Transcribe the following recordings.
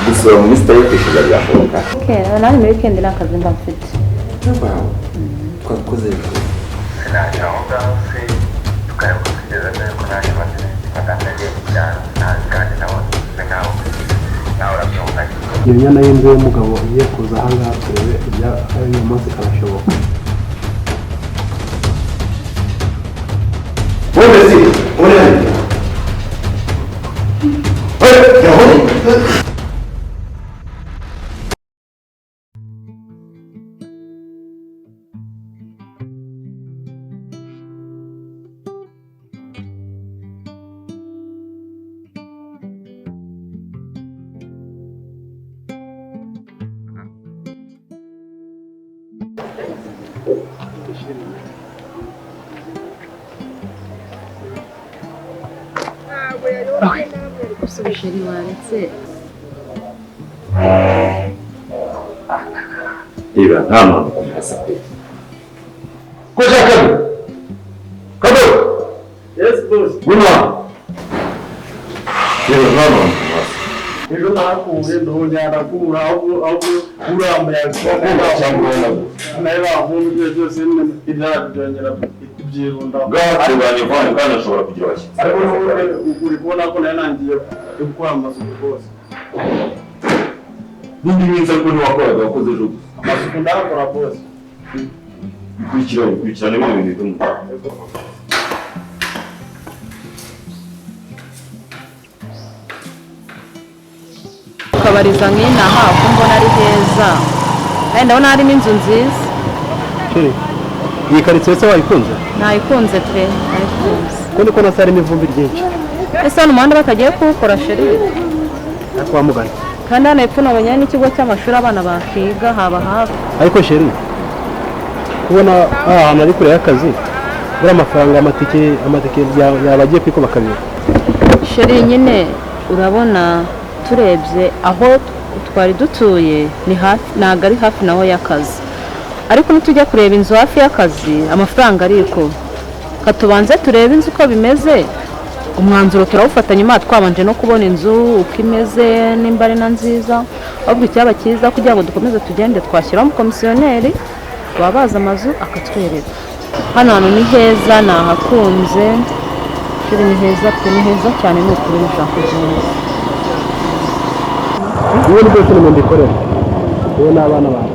gusura mu minsi itayikwishyuza byashoboka. Nani muri weekend n'akazi mba mfite. Twakoze ibyo. Sinajya aho ngaho se tukareba kugeza ko nta kibazo batangaje cyane kandi nawe nkaho nawe urabyumva. Iyo nyana y'inzu y'umugabo igiye kuza aha ngaha turebe ibya uyu munsi karashoboka. Wese urebe. Sheri waretse. Iba nta mpamvu kumasa pe. Koja kado. Kado. Yes boss. Guna. Iba nta mpamvu kumasa. Ejo nakuye ndongera kura aho uramba yakora cyangwa nayo ahumye byose ibyarbyongera ibyirunda. Gari banye kwani kandi ashobora kugira baki. Ariko uri kubona ko nanangiye gukora amasuku rwose. Bindi minsi ariko ntiwakoraga wakoze ejo gusa. Amasuku ndakora rwose. Kurikirana ibintu bituma. Ukabariza nk'inaha ko mbona ari heza. Kandi ndabona harimo inzu nziza. Iyi karitsiye se wayikunze? Nayikunze pe, nayikunze. Ko niko nasarimo ivumbi ryinshi. Ese hano umuhanda batagiye kuwukora sheri? Kwa muganga. Kandi hano hepfo nabonye n'ikigo cy'amashuri abana bakiga haba hafi. Ariko sheri kubona ahantu ari kure y'akazi buri amafaranga amatike yabagiye kwikuba kabiri. Sheri nyine urabona turebye aho twari dutuye ni hafi, ntabwo ari hafi naho y'akazi. Ariko nitujya kureba inzu hafi y'akazi amafaranga ariko katubanze turebe inzu uko bimeze, umwanzuro turawufata nyuma twabanje no kubona inzu uko imeze nimba ari na nziza. Ahubwo icyaba cyiza kugira ngo dukomeze tugende twashyiraho umukomisiyoneri wabaza amazu akatwereka. Hano hantu ni heza, nahakunze. Sheri ni heza pe, ni heza cyane ni ukuri nshaka kugenda. Niwe ni bose n'umuntu ikorera. Niwe n'abana bawe.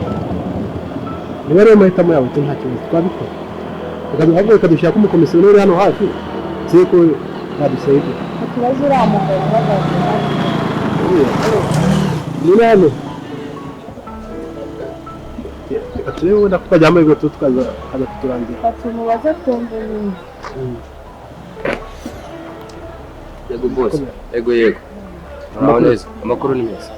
Niba rero mahitamo yawe nta kibazo twabikora. Ahubwo bikadushaka umukomisiyoneri hano hafi. Siko yadusayidi. Ikibazo uramugabo bagaze. Ni hano. Turebe wenda ko twajyamo ibigo tukaza turangira. Tumubaze twumve nyine. Yego boss. Yego. Neza. Amakuru ni meza.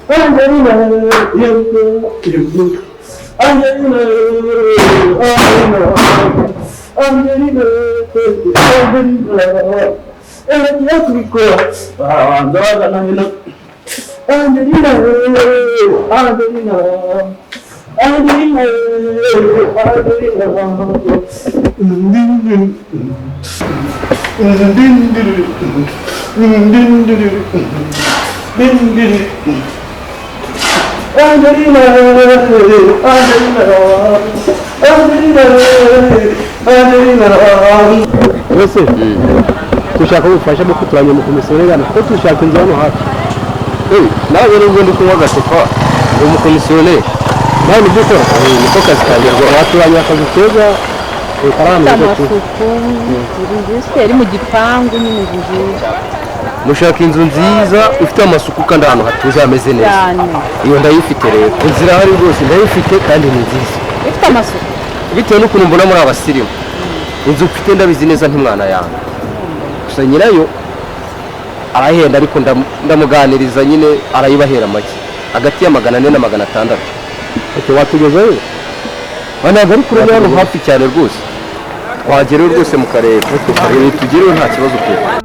Wese tushaka ubufasha bwo kuturanya mu komisiyoneri hano ko tushaka inzu hano hafi. Nawe rero ubundi kunywa gasepa umukomisiyoneri nawe nibyo ukora niko kazi kanjye rwose. waturanya akazi keza karahano Amasuku iri mu gipangu nyine nziza. Mushaka inzu nziza ifite amasuku kandi ahantu hatuje hameze neza. Cyane. Iyo ndayifite rero. Inzira hari rwose ndayifite kandi ni nziza. Ifite amasuku. Bitewe n'ukuntu mbona muri abasirimu. Inzu mfite ndabizi neza ntimwana yanjye. Gusa nyirayo arahenda ariko ndamuganiriza nyine arayibahera make. Hagati ya 400 na 600. ati watugezeyo Ntabwo ari kure hano hafi cyane rwose. Twagerayo rwose mu karere. Tugereyo nta kibazo pe.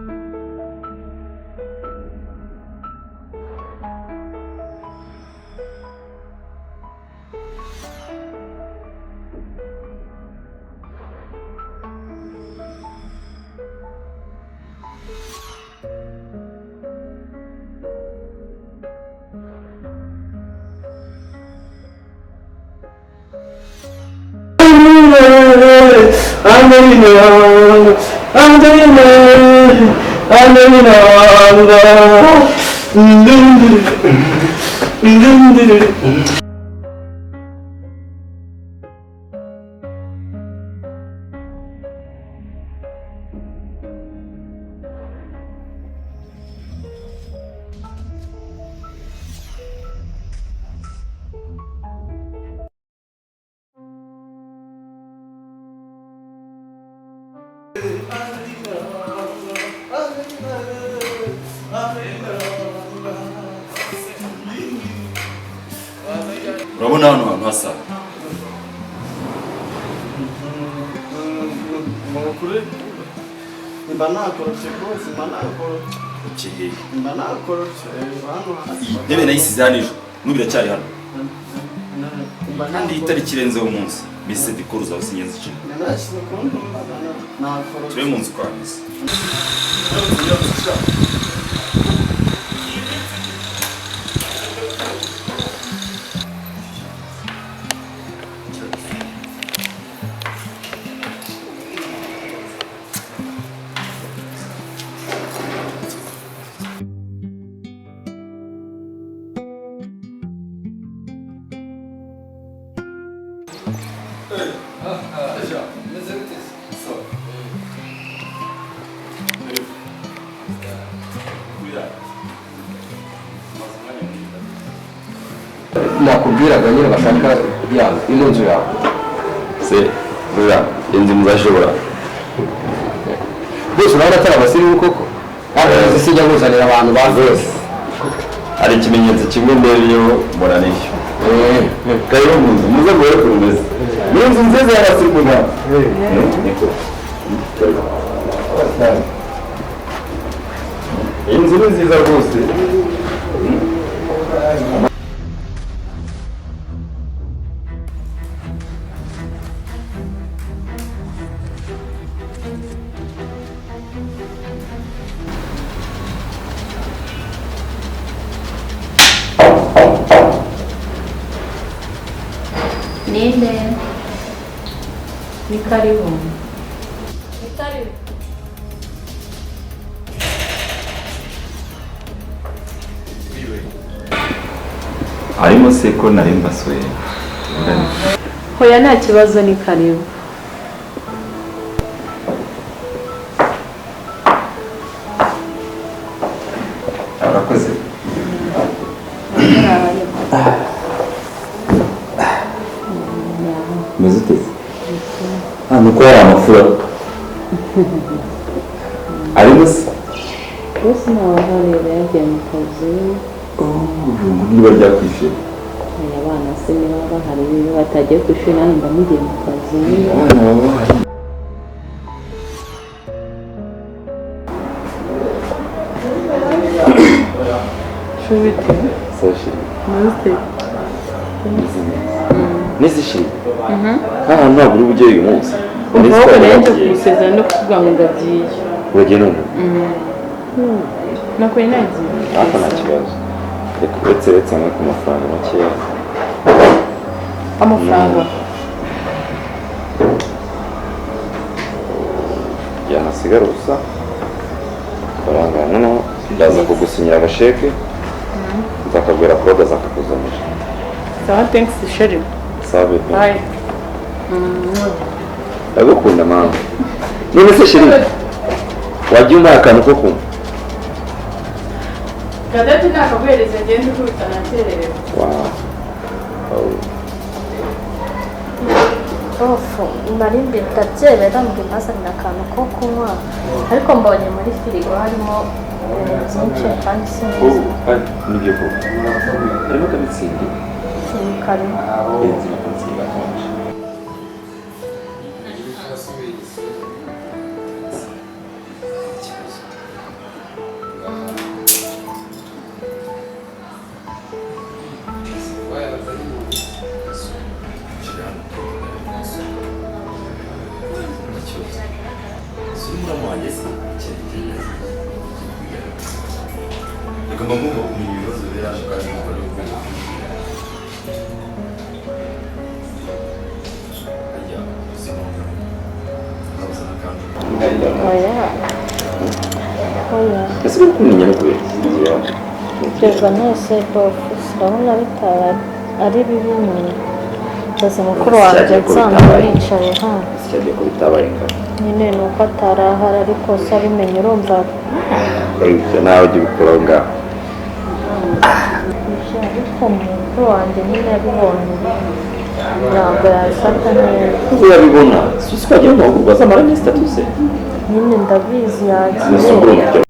Angelina urabona hano hantu hasa mba nakorotse rwose mba nakorotse ukeye mba nakorotse hano hasi iyi ntebe nayisize hano ejo n'ubu iracyari hano mba kandi itariki irenzeho umunsi mbese dikuru zawe si ingenzi cyane nashyize ku wundi mbaga nakorotse tube mu nzu kwa misa nakubwiraga nyine bashaka yawe ino nzu yawe se buriya inzu muzashobora rwose urabona atari abasirimu koko hano zijya kuzanira abantu rwose hari ikimenyetso kimwe mbere yo muranisha karibu mu nzu muze muhere ukuntu umeze ni inzu nziza y'abasirimu nawe niko iyi nzu ni nziza rwose Ninde? Ni karibu. Ni karibu. harimo se ko nari mbasuye Hoya nta kibazo ni karibu. urakoze umeze ute hano ko hari amafura arimo se Bose n'abahorera yagiye mu kazi. niba ryakwishyura Aya bana se niba bahari iyo batagiye ku ishuri nanjye mba mugiye mu kazi. abana baba bahari Shubite. sashiri Namaste. n'izishiri aha ntabwo uri bujye uyu munsi Umva wowe rero kusezera no kuvuga ngo ndagiye. uragiye none Nakuye nagiye. ariko nta kibazo reka uretse hamwe ku mafaranga makeya Amafaranga. yanasigara ubusa faranga noneho ndaza kugusinyira agasheke nzakabwira kuroga zakakuzanira Sawa, thanks Sherry. sabe Bye. ndagukunda mama none se shiri wajya umpaye akantu ko kunywa Kadati nakaguhereza ngende ukubita nakererewe. ofu nari ndabyemera mbwira ntazanira akantu ko kunywa ariko mbonye muri firigo harimo byinshi kandi sinzi nibyo koko harimo akabitsingi karimo yenzi n'akabitsingi gakonje oya oya ese uri kumenya no kubera biterwa n'ese bofu urabona bitaba ari bibi nyine gusa mukuru wanjye nsanzwe yicaye hano cyagiye ko bitabaye kare nyine ni uko atarahara ariko se abimenye urumva ariko nawe ujya ubikora ngaho ariko mukuru wanjye nyine yabibonye ntabwo yabifata neza kuko yabibona si twagiye mu mahugurwa z'amara iminsi itatu se nyine ndabizi ese ubwo yagiye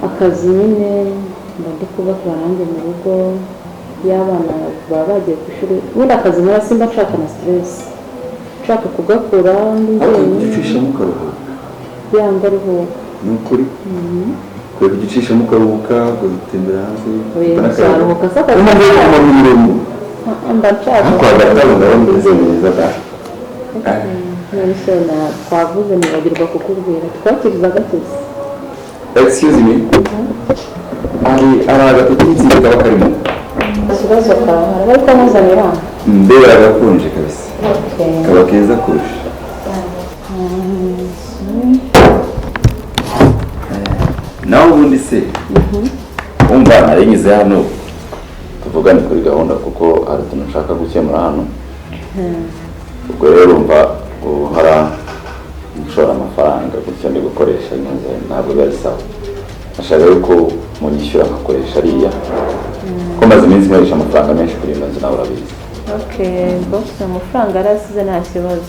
akazi nyine mba ndi kubakora nanjye mu rugo y'abana baba bagiye ku ishuri ubundi akazi nkora simba nshaka na stress nshaka kugakora ndi njyenyine ugicishamo ukaruhuka yanga aruhuka ni ukuri kure kugicishamo ukaruhuka gutembera hanze nzaruhuka se akazi mba nshaka kwa gatanu ndabona umeze neza da none se twavuze nibagirwa kukubwira twakiriza agatezi excuse me ari agatotsi kaba karimo ikibazo kawe bari kumuzanira mbere agakunje kabisa kaba keza kurusha nawe ubundi se umva narengize hano tuvugane kuri gahunda kuko hari utuntu nshaka gukemura hano ubwo rero umva hari gushora amafaranga gutyo ndi gukoresha ntabwo biba sawa ashaka yuko munyishyura nkakoresha ariya ko maze iminsi nkoresha amafaranga menshi kuri ino nzu nawe urabizi bose amafaranga yarasize nta kibazo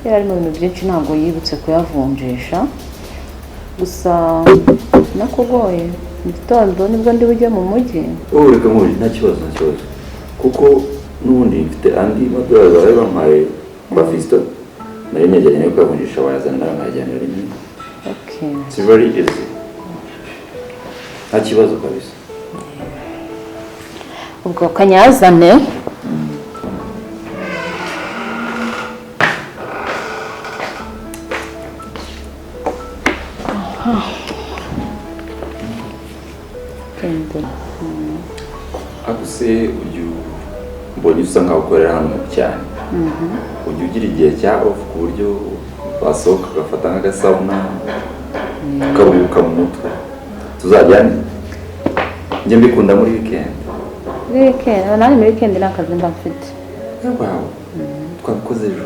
yari ari mu bintu byinshi ntabwo yibutse kuyavunjisha gusa nakugoye mu gitondo nibwo ndi bujye mu mujyi reka nkuri nta kibazo kuko n'ubundi mfite andi madorari bari bampaye kwa Fisto nari negeranye no kuyavunjisha wayazana nawe nkayajyanira rimwe it's very easy nta kibazo kabisa ubwo kanyazane akuse ujya mbonye usa nkaho ukorera hano cyane ujya ugira igihe cya off ku buryo wasohoka ugafata nk'agasabuna ukaruhuka mu mutwe tuzajyane njye mbikunda muri weekend nanjye muri weekend nta kazi mba mfite wawe twabikoze ejo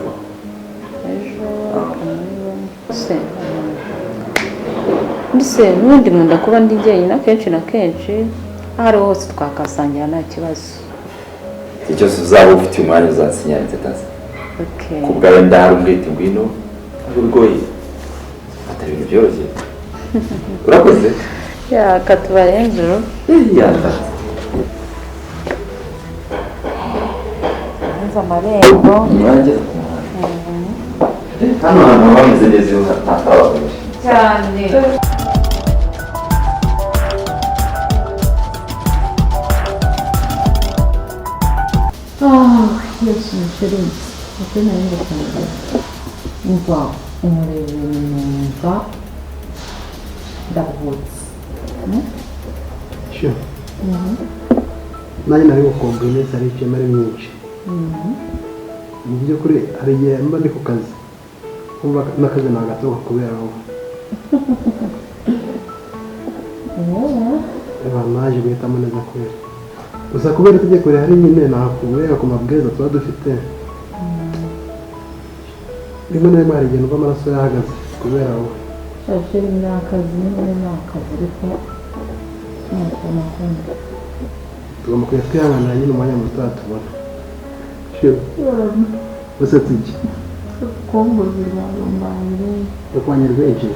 mbese n'ubundi nkunda kuba ndi jyenyine akenshi na kenshi aho ariho hose twakasangira nta kibazo igihe cyose uzaba ufite umwanya uzasinyara inzetazi ku bwawe ndahari ubwite ngwino ntabwo bigoye atari ibintu byoroshye urakoze katubare hejuru yatatse hanze amarembo ntiwageze ku muhanda hano hantu haba hameze neza iyo hatabaganisha cyane yesu mushiri uko nari ngukunda umva umurebe numva ndaruhutse nanjye nari gukumva iminsi ari ishema ari myinshi mu by'ukuri hari igihe mba ndi ku kazi kumva n'akazi ni agatoka kubera wowe naje guhitamo neza kubera gusa kubera itegeko rihari nyine nakubwira ku mabwiriza tuba dufite rimwe na rimwe hari igihe numva amaraso yahagaze kubera wowe shashiri ni akazi nyine ni akazi ariko ntabwo nakunda tugomba kujya twihanganira nyine umwanya muto tubona gusa tujye kumbuzi rwarumbanje Ukwanya rwinshi.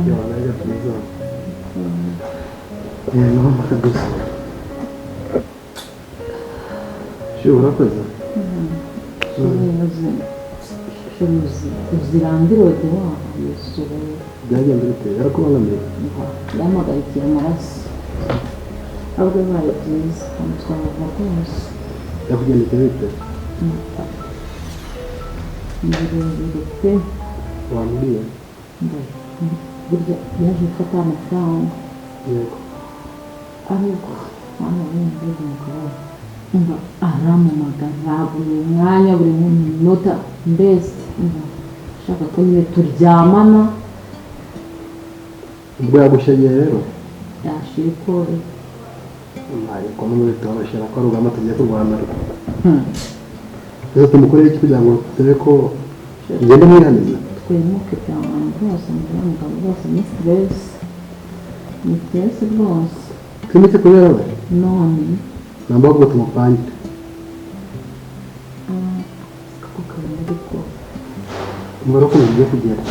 Yo nari byiza. No kabisa. Sho urakoze. uzirandire dewa yesure Byagenda bite? Yarakubangamiye. yamagarikiye amaraso ahubwo bibaye byiza amutwara rwose Yakugendekeye bite? birebire pe Wambwiye. burya yaje gufata amafaranga Yego. ariko hano bindi umugabo ngo aramamagara buri mwanya buri minota mbese shaka ko niwe turyamana Ubwo yagushyeye rero. yashikore Ariko n'ubu bitoroshye ko ari urugamba tugiye kurwana. Ese tumukoreye iki kugira ngo turebe ko ngende mwihaniza? twemuke cyane rwose umugabo rwose ni stress rwose Twimike kubera we. none Namba ahubwo tumupangire. kakabona ariko Umubare uko bigiye kugera.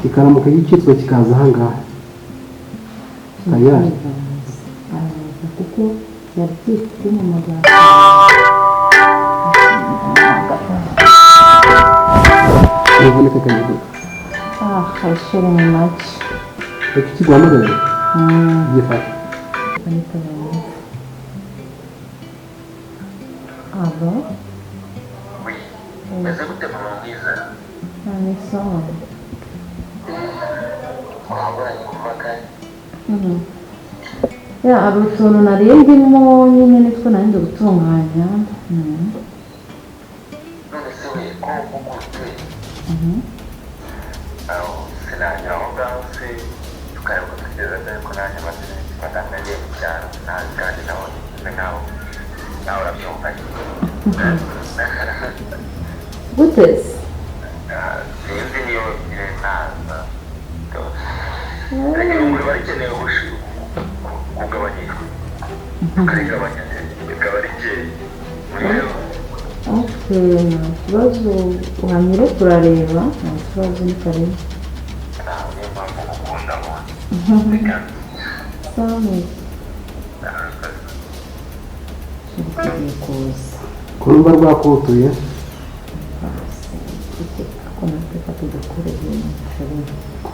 Kikaramuka gicitswe kikaza ahangaha. Tayari. araza kuko yari kwifite mu magambo Niboneka kagiye. hashere mu make Reka ikiguhamagara. Gifata. abo Oui. Umeze gute mama mwiza? ni sawa Waburanye kuva kare? hari utuntu nari ndimo nyine nitwo nari ndi gutunganya None se we ko ugutse? Aho sinajya aho ngaho se tukareba ko tugeze dore ko nanjye maze baganga agiye mu cyaro ntazi kandi nawe meze nkaho nawe urabyumva gute se sinzi niyo naza ariko umubiri bari ikeneye kugabanyishwa ukarigabanya bikaba ari byeyi nta kibazo uhanyure turareba nta kibazo ni karibu nawe niyo mpamvu ukunda muntu sawa neza tugiye kuza Kurumva rwakutuye. ako nateka tugakora ibintu bishoboye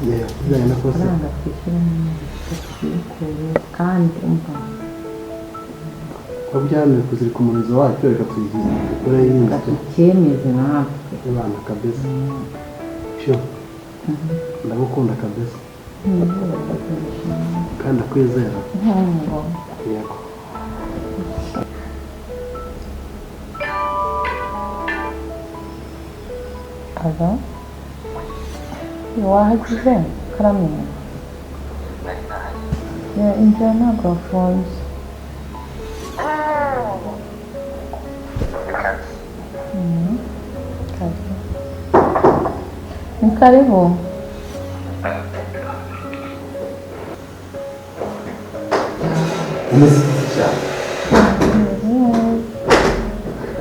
Yego. Bijyanye na kose. amafaranga twishyura tukikure kandi umva Ko byamye kuzirika umurizo wacyo reka tuyigize. Dore y'inzu. tukemeze natwe Ibana kabisa. Sho. Ndagukunda kabisa. Kandi akwizera. nkungo Yego. aba wahagize karamenya inzira ntabwo wafunze ni karibu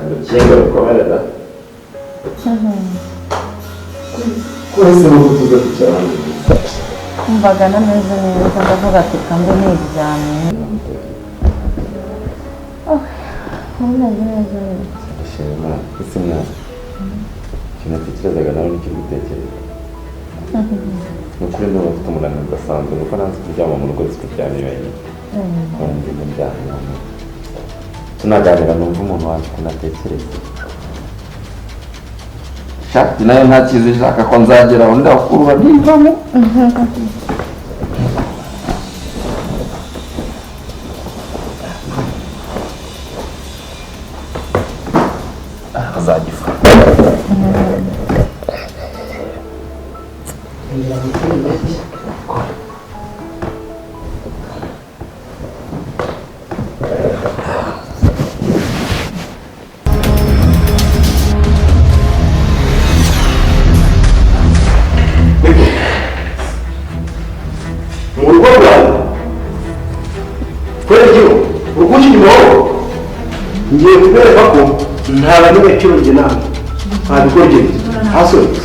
Urukingo rukomerera. Kwese no kutuza kucyana. kumvaga nameze neza ndavuga ati kambe niryamye umeze neza Shema, ese mwana. Kinatekerezaga nawe n'ikiri gutekereza. Nukuri ndumva mfite umunaniro udasanzwe nuko nanze kuryama mu rugo isi kuryama wenyine. Kandi ndaryamye. Tunaganira numva umuntu wanjye kunatekereza. Shati nayo nta kizi ishaka ko nzageraho ndakurura nivamo. Azagifa. Urugo rwawe twebwe urugushi inyuma wowe ngiye kubereka ko Nta banyagaciro njye nawe. ntabikora igihe hasore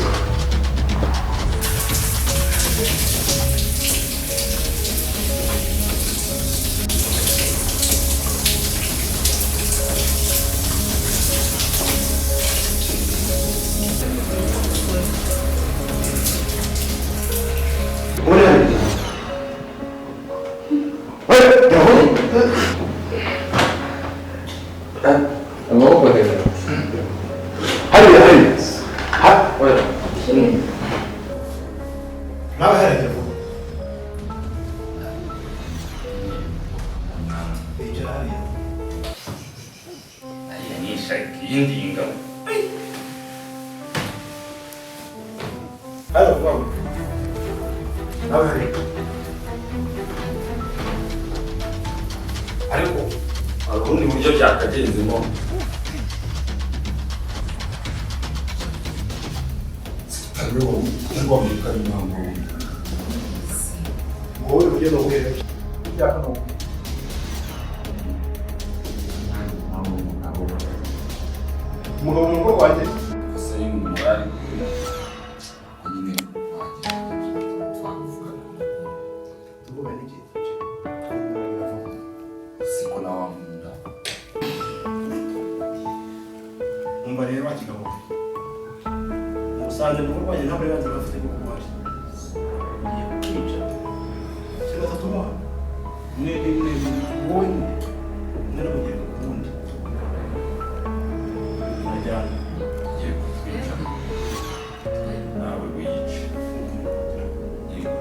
amaboko hejuru hariya nawe hariya vuba bicara hariya Aya ni ishaka iyindi y'ingabo. hariya vuba nawe hariya Ariko hari ubundi buryo byakagenzemo. wowe ugenda ubuhere byaka no umugabo mu rugo rwanjye Gusa ni umurari. tuvuga n'iki Siko na wa munda. umva rero wakigabo musanze mu rugo rwanjye nta burenganzira bafite bwo kuhari ngiye kwica kibazo tumuha mwe wowe n'abagenzi kundi najyana Ngiye kutwica. Nawe wiyica. Yego.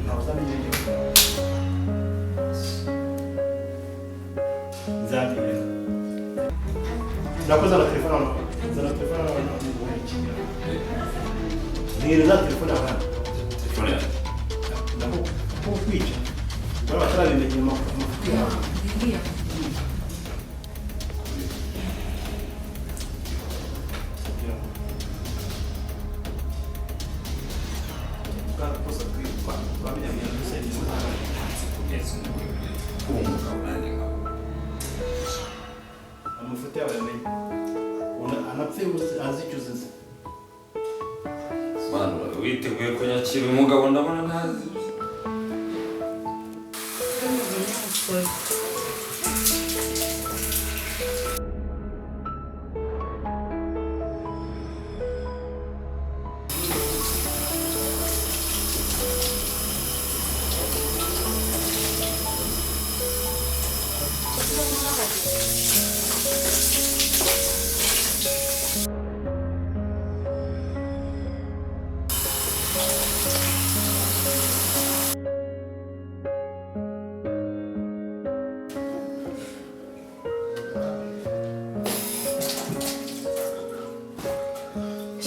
ntawe uzamenya igihe nzabwira nakoze na telefone hano zana telefone hano n'ubuhe kigira nire za telefone hano Telefone yawe. ndako ko kwica bari batarabimenya amafuti yawe amafuti yawe yamenye anapfe azicuza ze Sobanura witeguye kunyakira umugabo ndabona ntazi.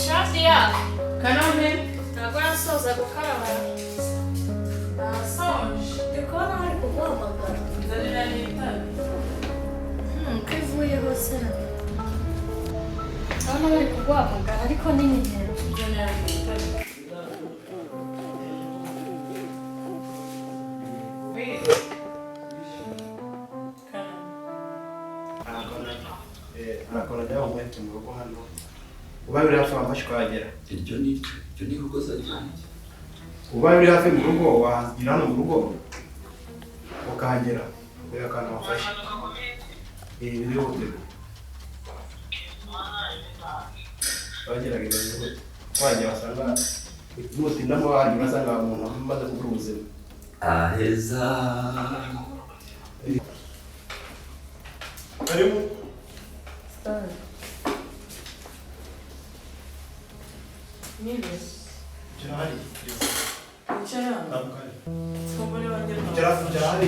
Shafiya, Kanone, ntabwo arasoza gukaraba. Nasoje. ndi kubona bari kuguhamagara Nzanira n'itabi. ko ivuyeho se urabona bari kuguhamagara ariko ni nimero Nzanira n'itabi. arakora njya umwete mu rugo hano uba biri hafi wamfashe kuhagera Iryo ni rugoza ryanjye. uba biri hafi mu rugo wagira hano mu rugo ukahagera kubera akantu wafashe birihutirwa bagerageza birihutirwa wajya wasanga nutindamo wahagera urasanga umuntu amaze kubura ubuzima Aheza. karibu Nibe. kirahari Icara. ndamukari Umugore wanjye ntabwo. kirahari